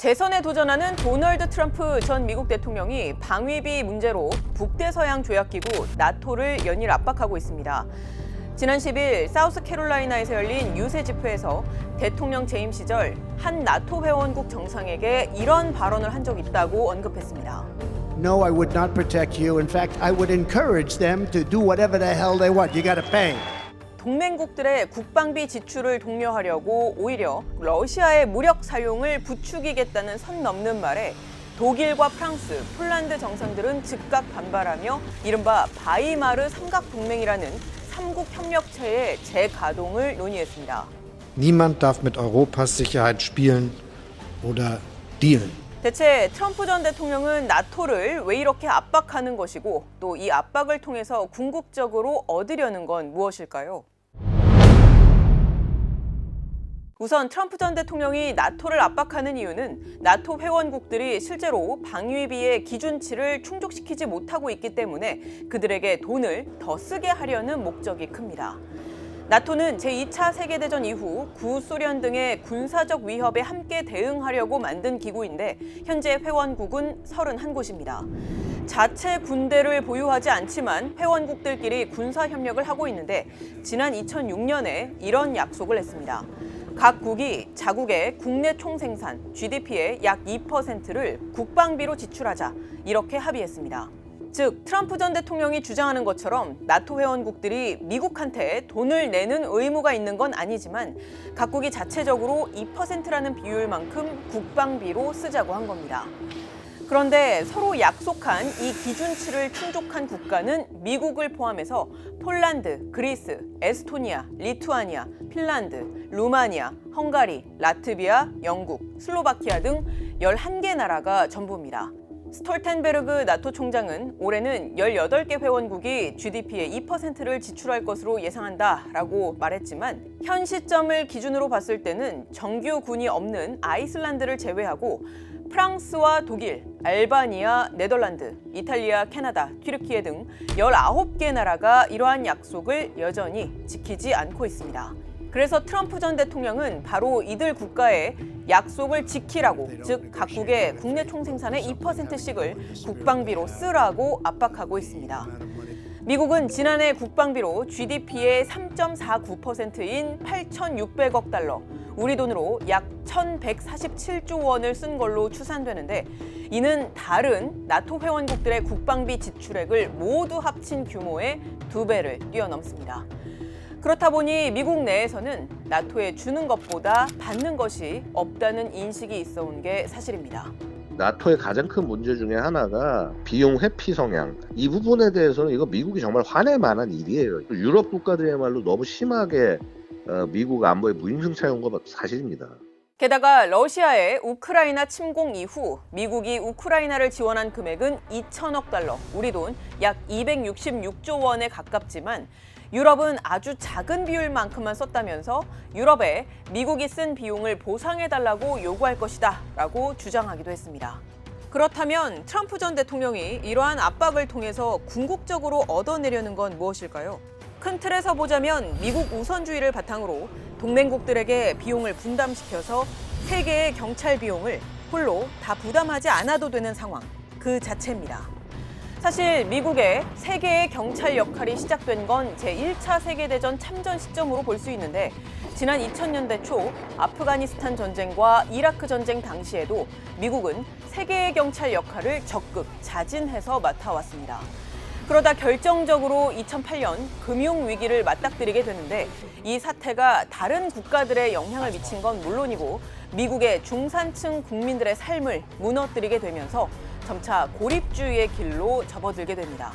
재선에 도전하는 도널드 트럼프 전 미국 대통령이 방위비 문제로 북대서양 조약기구 나토를 연일 압박하고 있습니다. 지난 10일 사우스캐롤라이나에서 열린 유세 집회에서 대통령 재임 시절 한 나토 회원국 정상에게 이런 발언을 한 적이 있다고 언급했습니다. No, I would not protect you. In fact, I would encourage them to do whatever the hell they want. You got to pay. 동맹국들의 국방비 지출을 독려하려고 오히려 러시아의 무력 사용을 부추기겠다는 선 넘는 말에 독일과 프랑스, 폴란드 정상들은 즉각 반발하며 이른바 바이마르 삼각동맹이라는 삼국 협력체의 재가동을 논의했습니다. Niemand darf mit Europas Sicherheit spielen oder dealen. 대체 트럼프 전 대통령은 나토를 왜 이렇게 압박하는 것이고 또 이 압박을 통해서 궁극적으로 얻으려는 건 무엇일까요? 우선 트럼프 전 대통령이 나토를 압박하는 이유는 나토 회원국들이 실제로 방위비의 기준치를 충족시키지 못하고 있기 때문에 그들에게 돈을 더 쓰게 하려는 목적이 큽니다. 나토는 제2차 세계대전 이후 구소련 등의 군사적 위협에 함께 대응하려고 만든 기구인데 현재 회원국은 31곳입니다. 자체 군대를 보유하지 않지만 회원국들끼리 군사협력을 하고 있는데 지난 2006년에 이런 약속을 했습니다. 각국이 자국의 국내 총생산 GDP의 약 2%를 국방비로 지출하자 이렇게 합의했습니다. 즉 트럼프 전 대통령이 주장하는 것처럼 나토 회원국들이 미국한테 돈을 내는 의무가 있는 건 아니지만 각국이 자체적으로 2%라는 비율만큼 국방비로 쓰자고 한 겁니다. 그런데 서로 약속한 이 기준치를 충족한 국가는 미국을 포함해서 폴란드, 그리스, 에스토니아, 리투아니아, 핀란드, 루마니아, 헝가리, 라트비아, 영국, 슬로바키아 등 11개 나라가 전부입니다. 스톨텐베르그 나토 총장은 올해는 18개 회원국이 GDP의 2%를 지출할 것으로 예상한다라고 말했지만 현 시점을 기준으로 봤을 때는 정규 군이 없는 아이슬란드를 제외하고 프랑스와 독일, 알바니아, 네덜란드, 이탈리아, 캐나다, 튀르키예 등 19개 나라가 이러한 약속을 여전히 지키지 않고 있습니다. 그래서 트럼프 전 대통령은 바로 이들 국가의 약속을 지키라고, 즉 각국의 국내 총생산의 2%씩을 국방비로 쓰라고 압박하고 있습니다. 미국은 지난해 국방비로 GDP의 3.49%인 8,600억 달러, 우리 돈으로 약 1,147조 원을 쓴 걸로 추산되는데 이는 다른 나토 회원국들의 국방비 지출액을 모두 합친 규모의 2배를 뛰어넘습니다. 그렇다 보니 미국 내에서는 나토에 주는 것보다 받는 것이 없다는 인식이 있어 온 게 사실입니다. 나토의 가장 큰 문제 중에 하나가 비용 회피 성향. 이 부분에 대해서는 이거 미국이 정말 화낼 만한 일이에요. 유럽 국가들이야말로 너무 심하게 미국 안보에 무임승차해온 거 사실입니다. 게다가 러시아의 우크라이나 침공 이후 미국이 우크라이나를 지원한 금액은 2천억 달러, 우리 돈 약 266조 원에 가깝지만 유럽은 아주 작은 비율만큼만 썼다면서 유럽에 미국이 쓴 비용을 보상해달라고 요구할 것이다 라고 주장하기도 했습니다. 그렇다면 트럼프 전 대통령이 이러한 압박을 통해서 궁극적으로 얻어내려는 건 무엇일까요? 큰 틀에서 보자면 미국 우선주의를 바탕으로 동맹국들에게 비용을 분담시켜서 세계의 경찰 비용을 홀로 다 부담하지 않아도 되는 상황, 그 자체입니다. 사실 미국의 세계의 경찰 역할이 시작된 건 제1차 세계대전 참전 시점으로 볼 수 있는데 지난 2000년대 초 아프가니스탄 전쟁과 이라크 전쟁 당시에도 미국은 세계의 경찰 역할을 적극 자진해서 맡아왔습니다. 그러다 결정적으로 2008년 금융위기를 맞닥뜨리게 되는데 이 사태가 다른 국가들에 영향을 미친 건 물론이고 미국의 중산층 국민들의 삶을 무너뜨리게 되면서 점차 고립주의의 길로 접어들게 됩니다.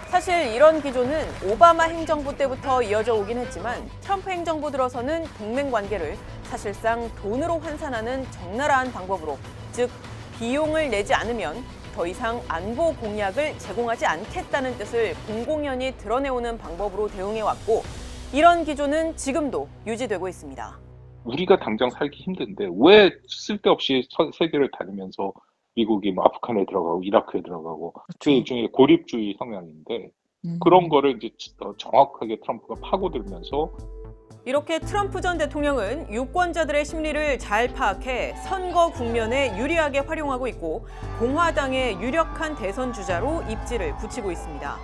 사실 이런 기조는 오바마 행정부 때부터 이어져 오긴 했지만 트럼프 행정부 들어서는 동맹 관계를 사실상 돈으로 환산하는 적나라한 방법으로, 즉 비용을 내지 않으면 더 이상 안보 공약을 제공하지 않겠다는 뜻을 공공연히 드러내오는 방법으로 대응해왔고 이런 기조는 지금도 유지되고 있습니다. 우리가 당장 살기 힘든데 왜 쓸데없이 세계를 다니면서 미국이 뭐 아프간에 들어가고 이라크에 들어가고 그 일종의 고립주의 성향인데 그런 거를 이제 정확하게 트럼프가 파고들면서 이렇게 트럼프 전 대통령은 유권자들의 심리를 잘 파악해 선거 국면에 유리하게 활용하고 있고 공화당의 유력한 대선 주자로 입지를 굳히고 있습니다.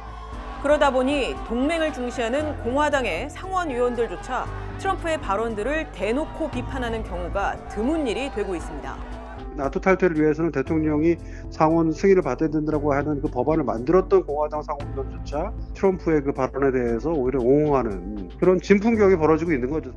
그러다 보니 동맹을 중시하는 공화당의 상원 의원들조차 트럼프의 발언들을 대놓고 비판하는 경우가 드문 일이 되고 있습니다. 나토 탈퇴를 위해서는 대통령이 상원 승인을 받아야 된다고 하는 그 법안을 만들었던 공화당 상원의원조차 트럼프의 그 발언에 대해서 오히려 옹호하는 그런 진풍경이 벌어지고 있는 거죠.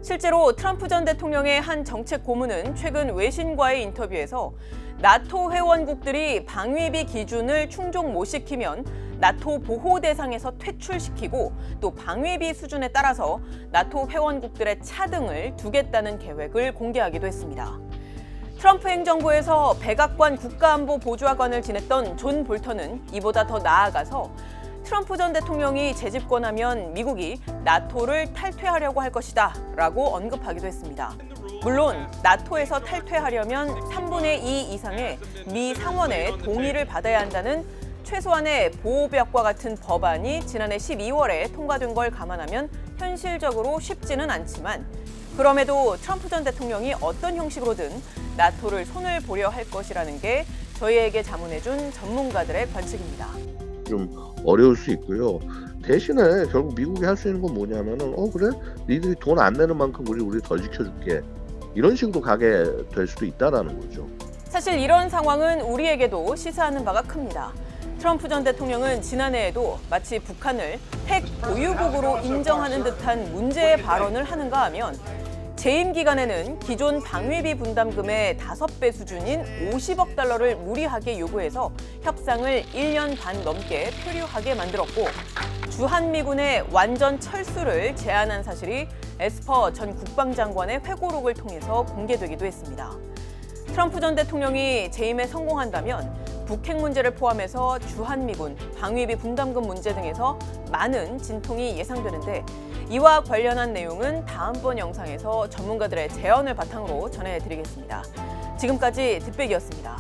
실제로 트럼프 전 대통령의 한 정책 고문은 최근 외신과의 인터뷰에서 나토 회원국들이 방위비 기준을 충족 못 시키면 나토 보호 대상에서 퇴출시키고 또 방위비 수준에 따라서 나토 회원국들의 차등을 두겠다는 계획을 공개하기도 했습니다. 트럼프 행정부에서 백악관 국가안보보좌관을 지냈던 존 볼턴은 이보다 더 나아가서 트럼프 전 대통령이 재집권하면 미국이 나토를 탈퇴하려고 할 것이다 라고 언급하기도 했습니다. 물론 나토에서 탈퇴하려면 3분의 2 이상의 미 상원의 동의를 받아야 한다는 최소한의 보호벽과 같은 법안이 지난해 12월에 통과된 걸 감안하면 현실적으로 쉽지는 않지만 그럼에도 트럼프 전 대통령이 어떤 형식으로든 나토를 손을 보려 할 것이라는 게 저희에게 자문해준 전문가들의 관측입니다. 좀 어려울 수 있고요. 대신에 결국 미국이 할 수 있는 건 뭐냐면은 그래? 니들이 돈 안 내는 만큼 우리 더 지켜줄게. 이런 식으로 가게 될 수도 있다라는 거죠. 사실 이런 상황은 우리에게도 시사하는 바가 큽니다. 트럼프 전 대통령은 지난해에도 마치 북한을 핵 보유국으로 인정하는 듯한 문제의 발언을 하는가 하면 재임 기간에는 기존 방위비 분담금의 5배 수준인 50억 달러를 무리하게 요구해서 협상을 1년 반 넘게 표류하게 만들었고 주한미군의 완전 철수를 제안한 사실이 에스퍼 전 국방장관의 회고록을 통해서 공개되기도 했습니다. 트럼프 전 대통령이 재임에 성공한다면 북핵 문제를 포함해서 주한미군, 방위비 분담금 문제 등에서 많은 진통이 예상되는데 이와 관련한 내용은 다음번 영상에서 전문가들의 제언을 바탕으로 전해드리겠습니다. 지금까지 득백이었습니다.